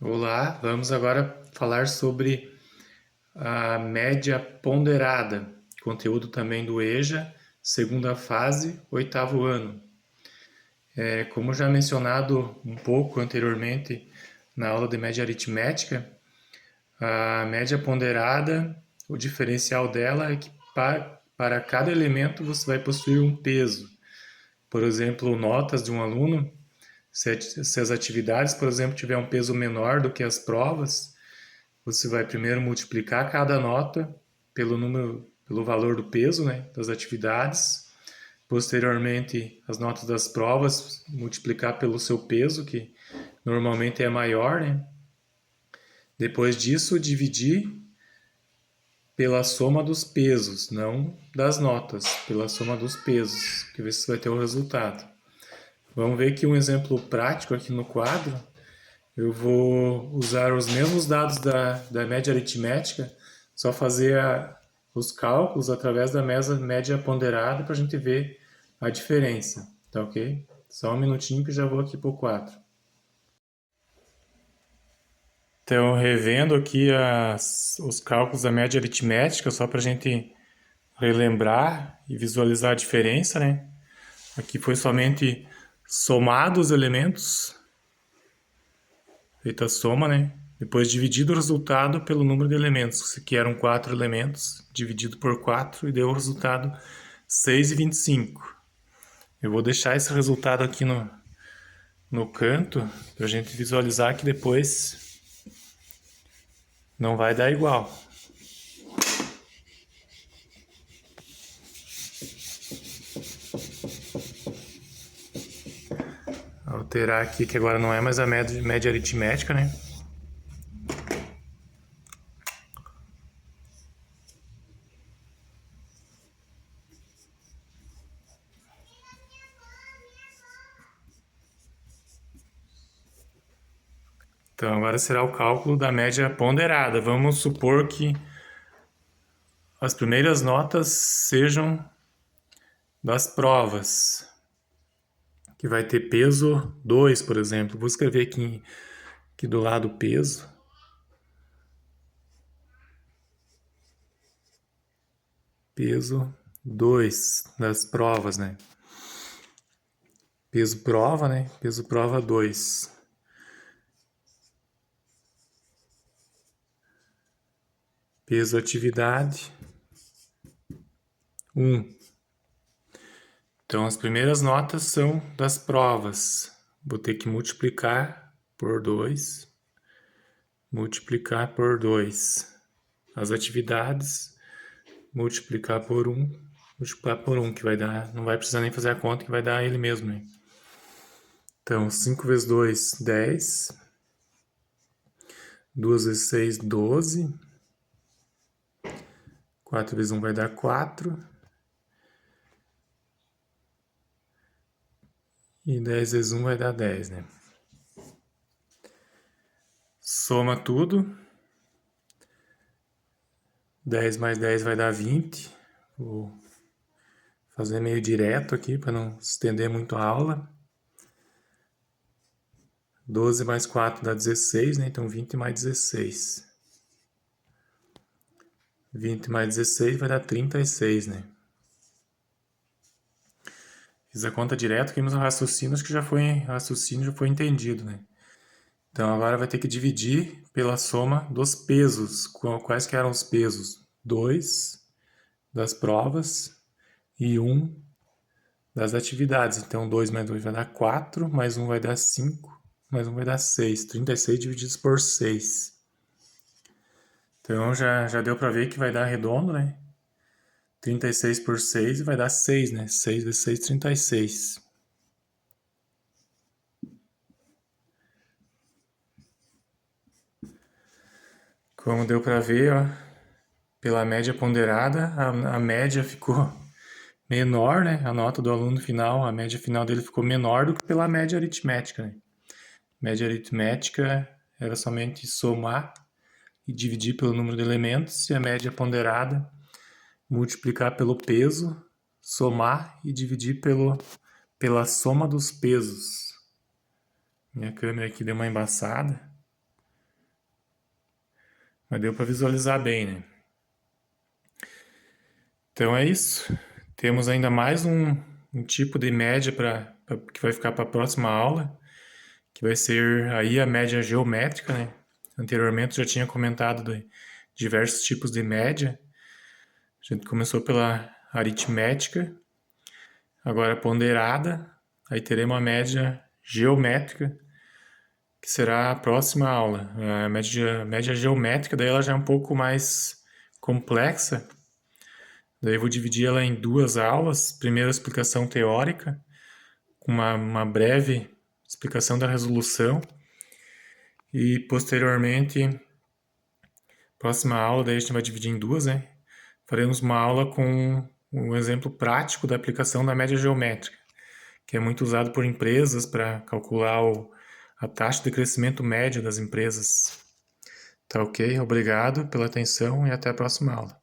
Olá, vamos agora falar sobre a média ponderada, conteúdo também do EJA, segunda fase, oitavo ano. Como já mencionado um pouco anteriormente na aula de média aritmética, a média ponderada, o diferencial dela é que para cada elemento você vai possuir um peso. Por exemplo, notas de um aluno, se as atividades, por exemplo, tiver um peso menor do que as provas, você vai primeiro multiplicar cada nota pelo valor do peso, né, das atividades. Posteriormente, as notas das provas, multiplicar pelo seu peso, que normalmente é maior, né? Depois disso, dividir pela soma dos pesos, não das notas, pela soma dos pesos, que você vai ter o resultado. Vamos ver aqui um exemplo prático aqui no quadro. Eu vou usar os mesmos dados da média aritmética, só fazer os cálculos através da média ponderada para a gente ver a diferença, tá ok? Só um minutinho que já vou aqui para o quadro. Então, revendo aqui os cálculos da média aritmética, só para a gente relembrar e visualizar a diferença, né? Aqui foi somente somado os elementos, feita a soma, né? Depois dividido o resultado pelo número de elementos, que eram 4 elementos, dividido por 4 e deu o resultado 6,25. Eu vou deixar esse resultado aqui no canto, para a gente visualizar que depois não vai dar igual. Alterar aqui que agora não é mais a média aritmética, né? Então agora será o cálculo da média ponderada. Vamos supor que as primeiras notas sejam das provas, que vai ter peso 2, por exemplo. Vou escrever aqui do lado peso. Peso 2 das provas, né? Peso prova, né? Peso prova 2. Peso atividade 1. Então, as primeiras notas são das provas. Vou ter que multiplicar por 2. Multiplicar por 2. As atividades, multiplicar por 1. Multiplicar por 1, que vai dar... Não vai precisar nem fazer a conta, que vai dar ele mesmo, né? Então, 5 vezes 2, 10. 2 vezes 6, 12. 4 vezes 1 vai dar 4. E 10 vezes 1 vai dar 10, né? Soma tudo. 10 mais 10 vai dar 20. Vou fazer meio direto aqui para não estender muito a aula. 12 mais 4 dá 16, né? Então 20 mais 16. 20 mais 16 vai dar 36, né? Fiz a conta direto, aqui nos raciocínios, que raciocínio já foi entendido, né? Então agora vai ter que dividir pela soma dos pesos. Quais que eram os pesos? 2 das provas e 1 das atividades. Então 2 mais 2 vai dar 4, mais 1 vai dar 5, mais 1 vai dar 6. 36 divididos por 6. Então já deu para ver que vai dar redondo, né? 36 por 6 vai dar 6, né? 6 vezes 6, 36. Como deu para ver, ó, pela média ponderada, a média ficou menor, né? A nota do aluno final, a média final dele ficou menor do que pela média aritmética, né? Média aritmética era somente somar e dividir pelo número de elementos, e a média ponderada multiplicar pelo peso, somar e dividir pela soma dos pesos. Minha câmera aqui deu uma embaçada. mas deu para visualizar bem, né? Então é isso. Temos ainda mais um tipo de média que vai ficar para a próxima aula, que vai ser aí a média geométrica, né? Anteriormente eu já tinha comentado de diversos tipos de média. A gente começou pela aritmética, agora ponderada, aí teremos a média geométrica, que será a próxima aula. A média geométrica, daí ela já é um pouco mais complexa. Daí eu vou dividir ela em duas aulas. Primeiro, a explicação teórica, com uma breve explicação da resolução. E, posteriormente, próxima aula, daí a gente vai dividir em duas, né? Faremos uma aula com um exemplo prático da aplicação da média geométrica, que é muito usado por empresas para calcular a taxa de crescimento médio das empresas. Tá ok? Obrigado pela atenção e até a próxima aula.